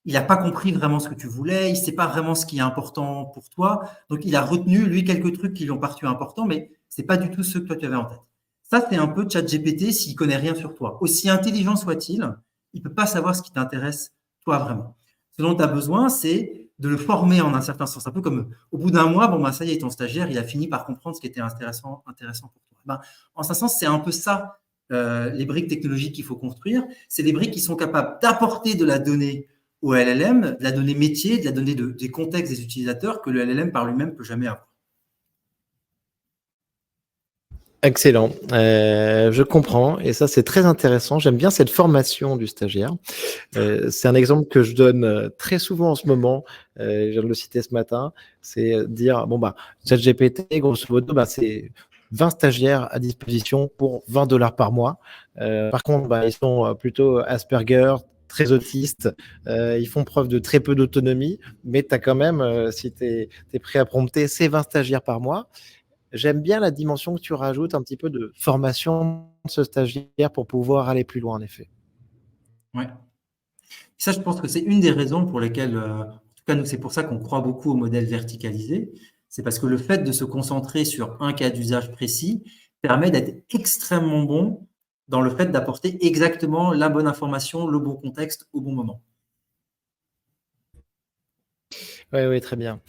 Il n'a pas compris vraiment ce que tu voulais. Il ne sait pas vraiment ce qui est important pour toi. Donc, il a retenu, lui, quelques trucs qui lui ont paru importants, mais ce n'est pas du tout ce que toi, tu avais en tête. Ça, c'est un peu ChatGPT s'il ne connaît rien sur toi. Aussi intelligent soit-il, il ne peut pas savoir ce qui t'intéresse, toi, vraiment. Ce dont tu as besoin, c'est de le former en un certain sens. Un peu comme au bout d'un mois, ça y est, ton stagiaire, il a fini par comprendre ce qui était intéressant pour toi. En ce sens, c'est un peu ça, les briques technologiques qu'il faut construire. C'est des briques qui sont capables d'apporter de la donnée au LLM, de la donnée métier, de la donnée des contextes des utilisateurs que le LLM par lui-même ne peut jamais avoir. Excellent, je comprends et ça c'est très intéressant. J'aime bien cette formation du stagiaire. C'est un exemple que je donne très souvent en ce moment, je viens de le citer ce matin, c'est dire ChatGPT grosso modo c'est 20 stagiaires à disposition pour $20 par mois. Par contre, ils sont plutôt Asperger, très autistes, ils font preuve de très peu d'autonomie, mais tu as quand même, si tu es prêt à prompter, ces 20 stagiaires par mois. J'aime bien la dimension que tu rajoutes, un petit peu de formation de ce stagiaire pour pouvoir aller plus loin, en effet. Ouais. Ça, je pense que c'est une des raisons pour lesquelles, en tout cas, nous, c'est pour ça qu'on croit beaucoup au modèle verticalisé. C'est parce que le fait de se concentrer sur un cas d'usage précis permet d'être extrêmement bon dans le fait d'apporter exactement la bonne information, le bon contexte au bon moment. Oui, très bien.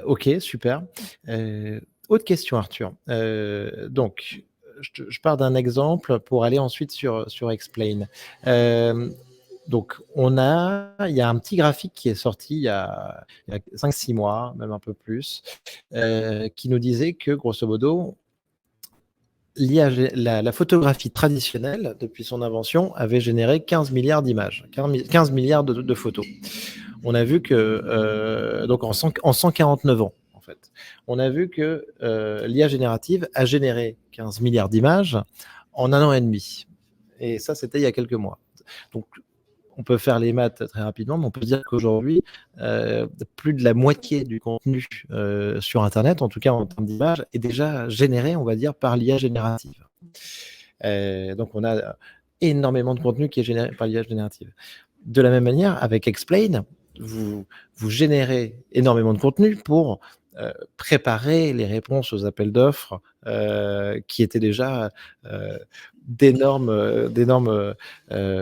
Ok, super. Autre question, Arthur. Donc, je pars d'un exemple pour aller ensuite sur Explain. Donc, il y a un petit graphique qui est sorti il y a 5-6 mois, même un peu plus, qui nous disait que, grosso modo, la photographie traditionnelle, depuis son invention, avait généré 15 milliards d'images, 15 milliards de photos. On a vu que, donc en 149 ans, fait. On a vu que l'IA générative a généré 15 milliards d'images en 1 an et demi. Et ça, c'était il y a quelques mois. Donc, on peut faire les maths très rapidement, mais on peut dire qu'aujourd'hui, plus de la moitié du contenu sur Internet, en tout cas en termes d'images, est déjà généré, on va dire, par l'IA générative. Donc, on a énormément de contenu qui est généré par l'IA générative. De la même manière, avec Explain, vous générez énormément de contenu pour préparer les réponses aux appels d'offres qui étaient déjà d'énormes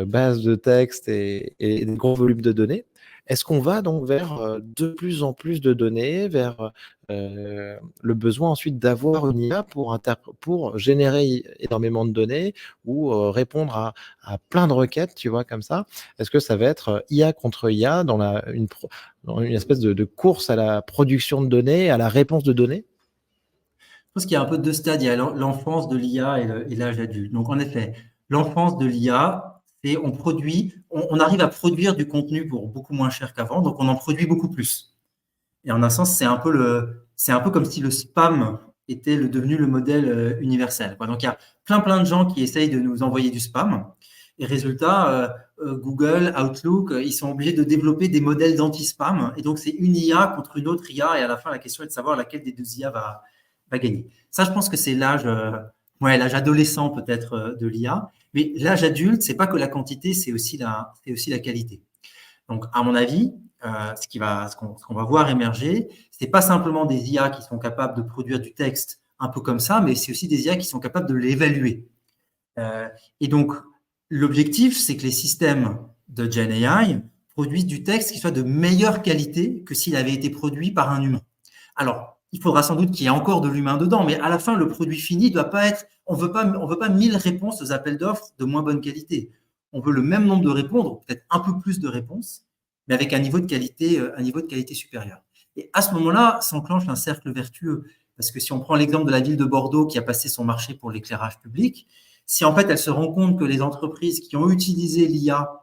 bases de texte et des gros volumes de données. Est-ce qu'on va donc vers de plus en plus de données, vers le besoin ensuite d'avoir une IA pour générer énormément de données ou répondre à plein de requêtes, tu vois, comme ça? Est-ce que ça va être IA contre IA dans une espèce de course à la production de données, à la réponse de données? Je pense qu'il y a un peu deux stades. Il y a l'enfance de l'IA et l'âge adulte. Donc, en effet, l'enfance de l'IA, c'est on arrive à produire du contenu pour beaucoup moins cher qu'avant, donc on en produit beaucoup plus. Et en un sens, c'est un peu comme si le spam était devenu le modèle universel, quoi. Donc, il y a plein de gens qui essayent de nous envoyer du spam. Et résultat, Google, Outlook, ils sont obligés de développer des modèles d'anti-spam. Et donc, c'est une IA contre une autre IA. Et à la fin, la question est de savoir laquelle des deux IA va gagner. Ça, je pense que c'est l'âge adolescent peut-être de l'IA. Mais l'âge adulte, c'est pas que la quantité, c'est aussi la qualité. Donc, à mon avis, ce qu'on va voir émerger, c'est pas simplement des IA qui sont capables de produire du texte un peu comme ça, mais c'est aussi des IA qui sont capables de l'évaluer. Et donc, l'objectif, c'est que les systèmes de Gen AI produisent du texte qui soit de meilleure qualité que s'il avait été produit par un humain. Alors, il faudra sans doute qu'il y ait encore de l'humain dedans, mais à la fin, le produit fini doit pas être. On veut pas 1000 réponses aux appels d'offres de moins bonne qualité. On veut le même nombre de réponses, peut-être un peu plus de réponses, mais avec un niveau de qualité supérieur. Et à ce moment-là, s'enclenche un cercle vertueux. Parce que si on prend l'exemple de la ville de Bordeaux qui a passé son marché pour l'éclairage public, si en fait elle se rend compte que les entreprises qui ont utilisé l'IA,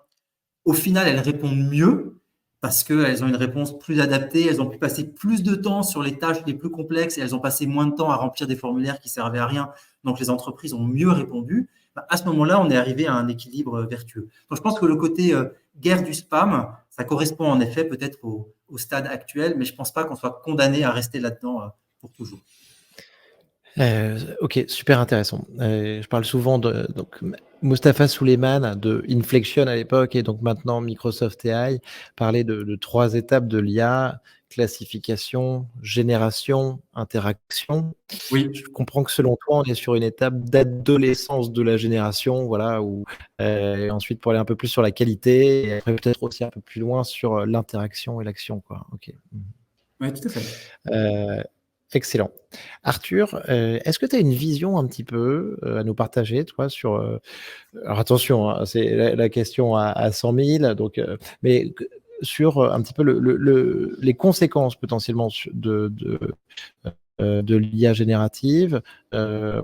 au final, elles répondent mieux parce qu'elles ont une réponse plus adaptée, elles ont pu passer plus de temps sur les tâches les plus complexes et elles ont passé moins de temps à remplir des formulaires qui servaient à rien. Donc, les entreprises ont mieux répondu. À ce moment-là, on est arrivé à un équilibre vertueux. Donc, je pense que le côté guerre du spam, ça correspond en effet peut-être au stade actuel, mais je ne pense pas qu'on soit condamné à rester là-dedans pour toujours. Ok, super intéressant. Je parle souvent de Mustapha Suleyman de Inflection à l'époque et donc maintenant Microsoft AI parlait de 3 étapes de l'IA: classification, génération, interaction. Oui. Je comprends que selon toi, on est sur une étape d'adolescence de la génération, voilà, où ensuite pour aller un peu plus sur la qualité et après peut-être aussi un peu plus loin sur l'interaction et l'action, quoi. Ok. Oui, tout à fait. Excellent. Arthur, est-ce que tu as une vision un petit peu à nous partager, toi, sur alors attention, hein, c'est la question à 100 000, donc, mais sur un petit peu les conséquences potentiellement de l'IA générative, de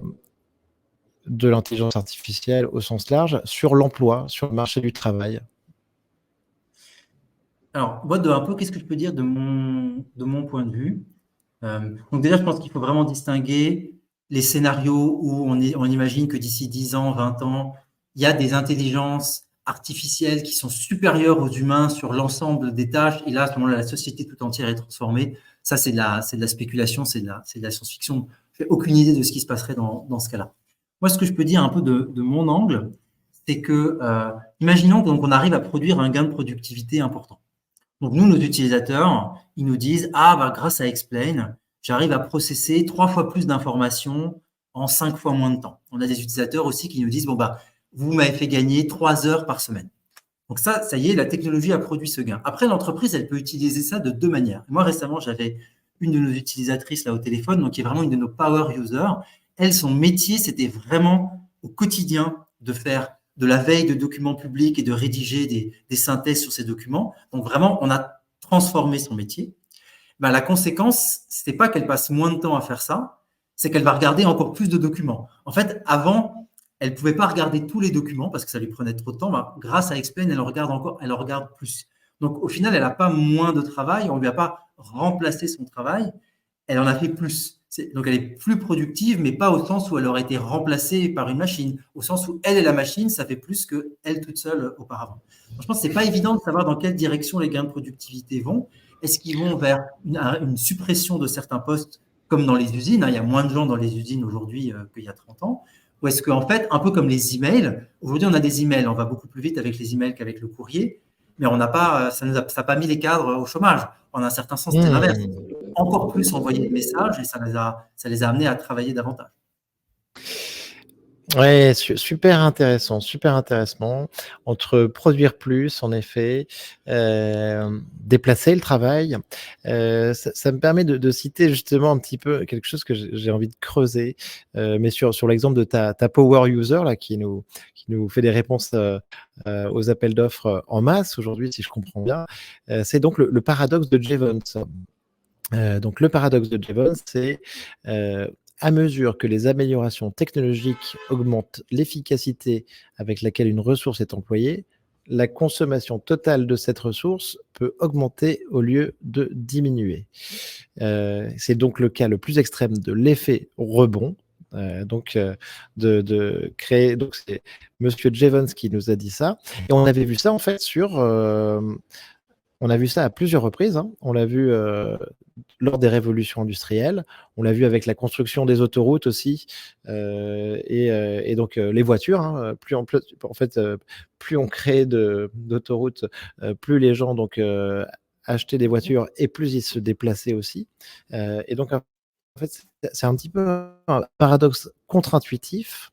l'intelligence artificielle au sens large, sur l'emploi, sur le marché du travail? Alors, moi, un peu, qu'est-ce que je peux dire de mon point de vue? Donc déjà, je pense qu'il faut vraiment distinguer les scénarios où on imagine que d'ici 10 ans, 20 ans, il y a des intelligences artificielles qui sont supérieures aux humains sur l'ensemble des tâches. Et là, à ce moment-là, la société tout entière est transformée. Ça, c'est de la spéculation, c'est de la science-fiction. Je n'ai aucune idée de ce qui se passerait dans ce cas-là. Moi, ce que je peux dire un peu de mon angle, c'est que, imaginons qu'on arrive à produire un gain de productivité important. Donc, nous, nos utilisateurs, ils nous disent, grâce à Explain, j'arrive à processer 3 fois plus d'informations en 5 fois moins de temps. On a des utilisateurs aussi qui nous disent, vous m'avez fait gagner 3 heures par semaine. Donc ça y est, la technologie a produit ce gain. Après, l'entreprise, elle peut utiliser ça de 2 manières. Moi, récemment, j'avais une de nos utilisatrices là au téléphone, donc qui est vraiment une de nos power users. Elle, son métier, c'était vraiment au quotidien de faire de la veille de documents publics et de rédiger des synthèses sur ces documents. Donc vraiment, on a transformé son métier. La conséquence, c'est pas qu'elle passe moins de temps à faire ça, c'est qu'elle va regarder encore plus de documents. En fait, avant, elle pouvait pas regarder tous les documents parce que ça lui prenait trop de temps. Grâce à Explain, elle en regarde plus. Donc, au final, elle n'a pas moins de travail, on lui a pas remplacé son travail, elle en a fait plus. Donc, elle est plus productive, mais pas au sens où elle aurait été remplacée par une machine. Au sens où elle et la machine, ça fait plus qu'elle toute seule auparavant. Donc, je pense que ce n'est pas évident de savoir dans quelle direction les gains de productivité vont. Est-ce qu'ils vont vers une suppression de certains postes, comme dans les usines, hein, il y a moins de gens dans les usines aujourd'hui qu'il y a 30 ans. Ou est-ce qu'en fait, un peu comme les emails, aujourd'hui on a des emails, on va beaucoup plus vite avec les emails qu'avec le courrier, mais on n'a pas, ça n'a pas mis les cadres au chômage. En un certain sens, c'était l'inverse. Encore plus envoyer de messages et ça les a amenés à travailler davantage. Ouais, super intéressant, super intéressant. Entre produire plus, en effet, déplacer le travail, ça me permet de citer justement un petit peu quelque chose que j'ai envie de creuser, mais sur l'exemple de ta power user là, qui nous fait des réponses, aux appels d'offres en masse aujourd'hui, si je comprends bien. C'est donc le paradoxe de Jevons. Donc le paradoxe de Jevons, c'est, à mesure que les améliorations technologiques augmentent l'efficacité avec laquelle une ressource est employée, la consommation totale de cette ressource peut augmenter au lieu de diminuer. C'est donc le cas le plus extrême de l'effet rebond, de créer, donc c'est monsieur Jevons qui nous a dit ça, et on avait vu ça en fait on a vu ça à plusieurs reprises, hein. On l'a vu, lors des révolutions industrielles, on l'a vu avec la construction des autoroutes aussi, et donc les voitures, hein, plus on crée d'autoroutes, plus les gens donc achetaient des voitures et plus ils se déplaçaient aussi, et donc en fait, c'est un petit peu un paradoxe contre-intuitif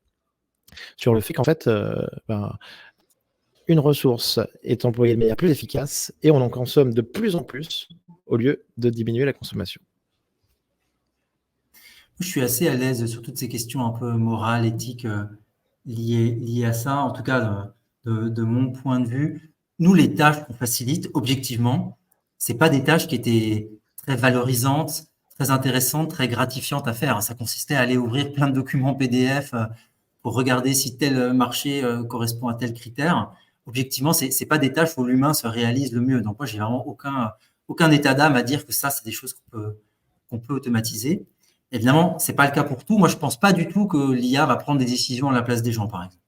sur le fait qu'en fait, une ressource est employée de manière plus efficace et on en consomme de plus en plus au lieu de diminuer la consommation. Je suis assez à l'aise sur toutes ces questions un peu morales, éthiques liées à ça, en tout cas de mon point de vue. Nous, les tâches qu'on facilite, objectivement, c'est pas des tâches qui étaient très valorisantes, très intéressantes, très gratifiantes à faire. Ça consistait à aller ouvrir plein de documents PDF pour regarder si tel marché correspond à tel critère. Objectivement, c'est pas des tâches où l'humain se réalise le mieux. Donc moi, j'ai vraiment aucun état d'âme à dire que ça, c'est des choses qu'on peut automatiser. Évidemment, c'est pas le cas pour tout. Moi, je pense pas du tout que l'IA va prendre des décisions à la place des gens, par exemple.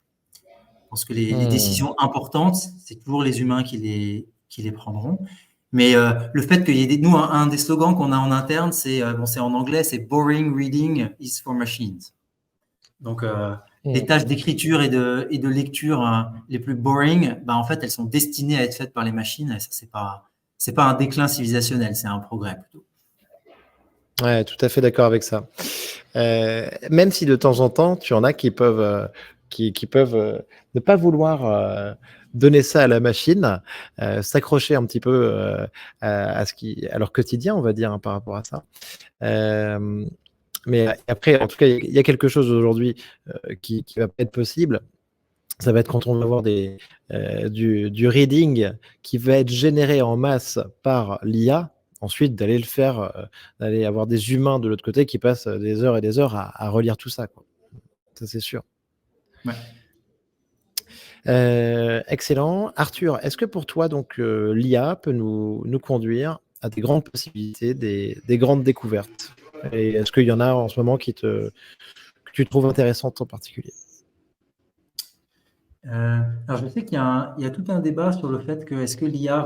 Je pense que les décisions importantes, c'est toujours les humains qui les prendront. Mais le fait qu'il y ait nous, un des slogans qu'on a en interne, c'est en anglais, c'est boring reading is for machines. Donc, les tâches d'écriture et de lecture les plus boring, en fait, elles sont destinées à être faites par les machines. Et ça, c'est pas un déclin civilisationnel, c'est un progrès plutôt. Ouais, tout à fait d'accord avec ça. Même si de temps en temps, tu en as qui peuvent, ne pas vouloir donner ça à la machine, s'accrocher un petit peu à leur quotidien, on va dire, hein, par rapport à ça. Mais après, en tout cas, il y a quelque chose aujourd'hui qui va pas être possible. Ça va être quand on va avoir du reading qui va être généré en masse par l'IA. Ensuite, d'aller le faire, d'aller avoir des humains de l'autre côté qui passent des heures et des heures à relire tout ça, quoi. Ça, c'est sûr. Ouais. Excellent. Arthur, est-ce que pour toi, donc, l'IA peut nous conduire à des grandes possibilités, des grandes découvertes? Et est-ce qu'il y en a en ce moment que tu trouves intéressantes en particulier? Alors, je sais qu'il y a tout un débat sur le fait que est-ce que l'IA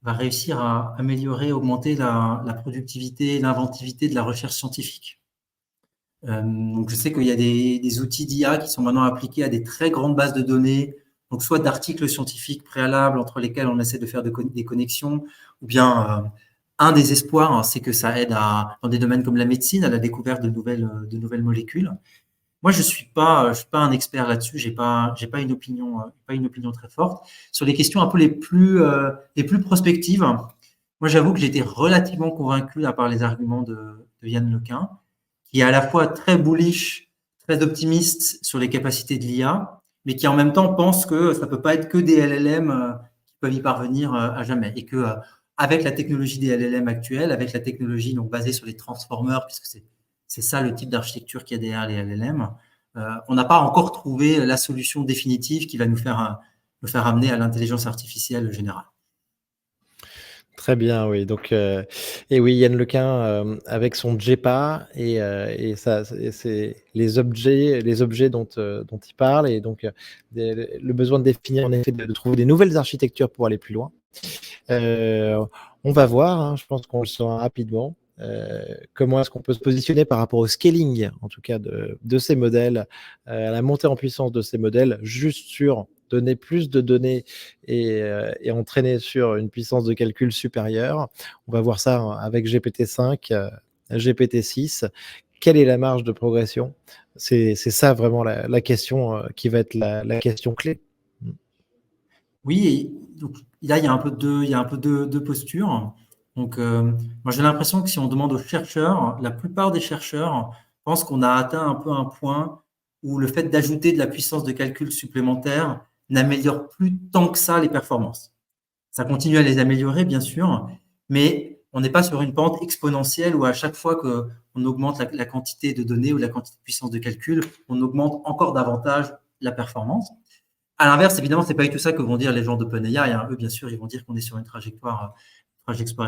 va réussir à améliorer, augmenter la productivité, l'inventivité de la recherche scientifique. Donc, je sais qu'il y a des outils d'IA qui sont maintenant appliqués à des très grandes bases de données, donc soit d'articles scientifiques préalables entre lesquels on essaie de faire des connexions, ou bien un des espoirs, hein, c'est que ça aide dans des domaines comme la médecine à la découverte de nouvelles molécules. Moi, je suis pas un expert là-dessus. J'ai pas une opinion très forte sur les questions un peu les plus prospectives. Moi, j'avoue que j'étais relativement convaincu par les arguments de Yann Lequin, qui est à la fois très bullish, très optimiste sur les capacités de l'IA, mais qui en même temps pense que ça peut pas être que des LLM qui peuvent y parvenir à jamais, et que avec la technologie des LLM actuelle, avec la technologie donc basée sur les transformers, puisque c'est ça le type d'architecture qu'il y a derrière les LLM, on n'a pas encore trouvé la solution définitive qui va nous faire amener à l'intelligence artificielle générale. Très bien, oui. Donc, et oui, Yann Lequin, avec son JEPA et ça c'est les objets dont il parle et donc, le besoin de définir en effet de trouver des nouvelles architectures pour aller plus loin. Heu, on va voir, hein, je pense qu'on le saura rapidement, comment est-ce qu'on peut se positionner par rapport au scaling, en tout cas de ces modèles, à la montée en puissance de ces modèles, juste sur donner plus de données et entraîner sur une puissance de calcul supérieure. On va voir ça avec GPT-5, GPT-6. Quelle est la marge de progression? C'est ça vraiment la question, qui va être la question clé. Mmh. Oui, et donc là, il y a un peu deux postures. Donc, moi, j'ai l'impression que si on demande aux chercheurs, la plupart des chercheurs pensent qu'on a atteint un peu un point où le fait d'ajouter de la puissance de calcul supplémentaire n'améliore plus tant que ça les performances. Ça continue à les améliorer, bien sûr, mais on n'est pas sur une pente exponentielle où à chaque fois qu'on augmente la quantité de données ou la quantité de puissance de calcul, on augmente encore davantage la performance. À l'inverse, évidemment, c'est pas du tout ça que vont dire les gens d'OpenAI, hein. Eux, bien sûr, ils vont dire qu'on est sur une trajectoire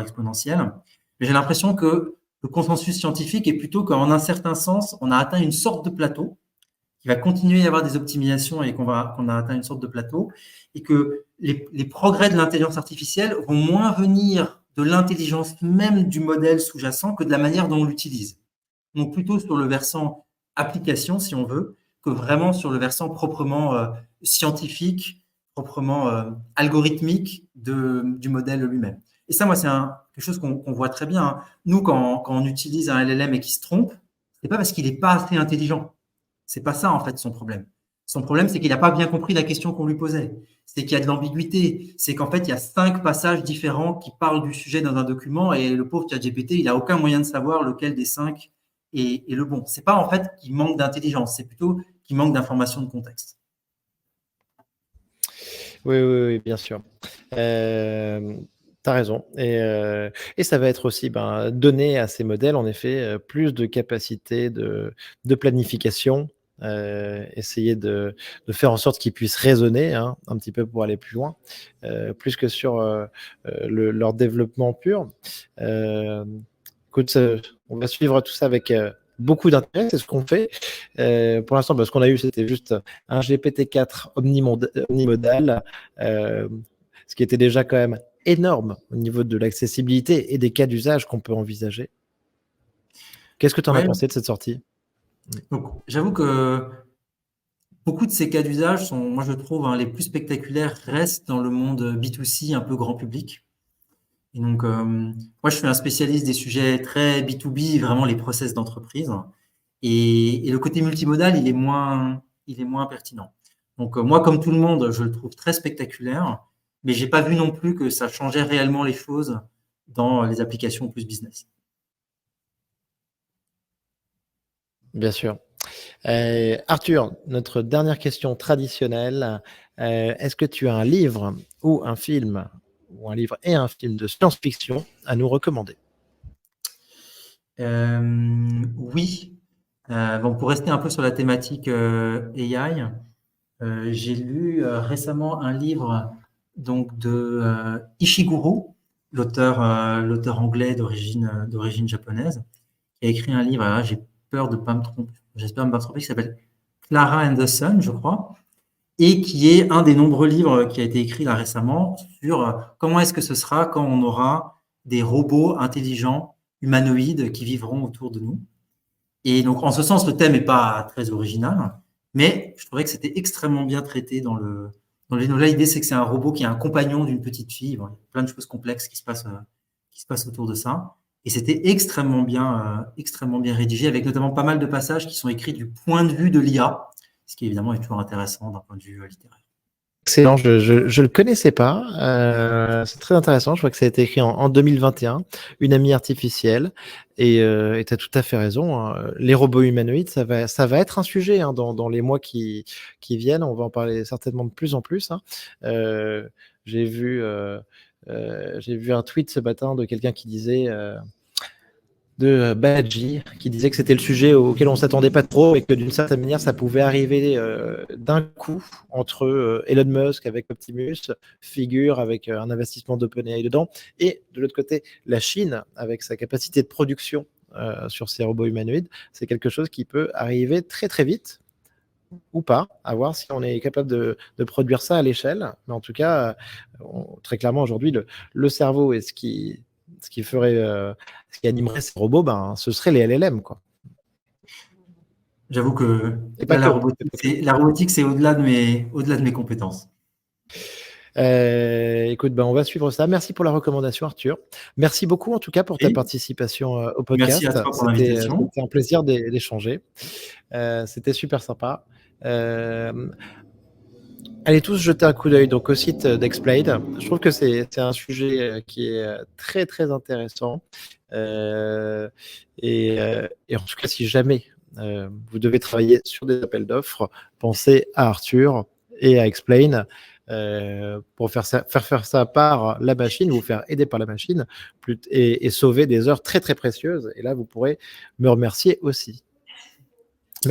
exponentielle. Mais j'ai l'impression que le consensus scientifique est plutôt qu'en un certain sens, on a atteint une sorte de plateau, qu'il va continuer à y avoir des optimisations et qu'on a atteint une sorte de plateau, et que les progrès de l'intelligence artificielle vont moins venir de l'intelligence même du modèle sous-jacent que de la manière dont on l'utilise. Donc plutôt sur le versant application, si on veut, que vraiment sur le versant proprement scientifique, proprement algorithmique du modèle lui-même. Et ça, moi, c'est quelque chose qu'on voit très bien, hein. Nous, quand on utilise un LLM et qu'il se trompe, c'est pas parce qu'il n'est pas assez intelligent. C'est pas ça, en fait, son problème. Son problème, c'est qu'il n'a pas bien compris la question qu'on lui posait. C'est qu'il y a de l'ambiguïté. C'est qu'en fait, il y a 5 passages différents qui parlent du sujet dans un document et le pauvre ChatGPT, il n'a aucun moyen de savoir lequel des 5 est le bon. C'est pas, en fait, qu'il manque d'intelligence. C'est plutôt qu'il manque d'informations de contexte. Oui, oui, oui, bien sûr. Tu raison et ça va être aussi, ben, donner à ces modèles, en effet, plus de capacité de planification, essayer de faire en sorte qu'ils puissent raisonner, hein, un petit peu pour aller plus loin, plus que sur, leur développement pur. Écoute, on va suivre tout ça avec, beaucoup d'intérêt, c'est ce qu'on fait. Pour l'instant, bah, ce qu'on a eu, c'était juste un GPT-4 omnimodal, ce qui était déjà quand même énorme au niveau de l'accessibilité et des cas d'usage qu'on peut envisager. Qu'est-ce que tu en as Ouais. pensé de cette sortie? Donc, j'avoue que beaucoup de ces cas d'usage sont, moi je trouve, hein, les plus spectaculaires restent dans le monde B2C, un peu grand public. Et donc, moi, je suis un spécialiste des sujets très B2B, vraiment les process d'entreprise. Et le côté multimodal, il est moins pertinent. Donc, moi, comme tout le monde, je le trouve très spectaculaire, mais j'ai pas vu non plus que ça changeait réellement les choses dans les applications plus business. Bien sûr. Arthur, notre dernière question traditionnelle, est-ce que tu as un livre ou un film, ou un livre et un film de science-fiction à nous recommander? Oui. Bon, pour rester un peu sur la thématique AI, j'ai lu récemment un livre donc de Ishiguro, l'auteur anglais d'origine japonaise, qui a écrit un livre. Alors là, j'ai peur de pas me tromper. J'espère ne pas me tromper. Qui s'appelle Clara and the Sun, je crois, et qui est un des nombreux livres qui a été écrit là récemment sur comment est-ce que ce sera quand on aura des robots intelligents humanoïdes qui vivront autour de nous. Et donc, en ce sens, le thème n'est pas très original, mais je trouvais que c'était extrêmement bien traité dans le livre. Là, l'idée, c'est que c'est un robot qui est un compagnon d'une petite fille. Bon, il y a plein de choses complexes qui se passent autour de ça. Et c'était extrêmement bien rédigé, avec notamment pas mal de passages qui sont écrits du point de vue de l'IA, ce qui évidemment est toujours intéressant d'un point de vue littéraire. Excellent, je le connaissais pas, c'est très intéressant. Je vois que ça a été écrit en 2021, une amie artificielle et tu as tout à fait raison, hein, les robots humanoïdes, ça va être un sujet, hein, dans les mois qui viennent. On va en parler certainement de plus en plus, hein. Heu, j'ai vu, j'ai vu un tweet ce matin de quelqu'un qui disait, Balaji qui disait que c'était le sujet auquel on ne s'attendait pas trop et que d'une certaine manière, ça pouvait arriver d'un coup entre Elon Musk avec Optimus, Figure avec un investissement d'OpenAI dedans, et de l'autre côté, la Chine avec sa capacité de production sur ses robots humanoïdes. C'est quelque chose qui peut arriver très très vite ou pas, à voir si on est capable de produire ça à l'échelle. Mais en tout cas, très clairement aujourd'hui, le cerveau et ce qui ferait, ce qui animerait ces robots, ben, ce serait les LLM, quoi. J'avoue que Et pas là, que. Et pas que. la robotique, c'est au-delà de mes compétences. Écoute, ben, on va suivre ça. Merci pour la recommandation, Arthur. Merci beaucoup, en tout cas, pour ta Et participation au merci à podcast. toi pour l'invitation. C'était un plaisir d'échanger. C'était super sympa. Allez tous jeter un coup d'œil donc au site d'Explaid. Je trouve que c'est un sujet qui est très très intéressant. Et en tout cas, si jamais vous devez travailler sur des appels d'offres, pensez à Arthur et à Explain pour faire ça par la machine, vous faire aider par la machine et sauver des heures très très précieuses. Et là, vous pourrez me remercier aussi.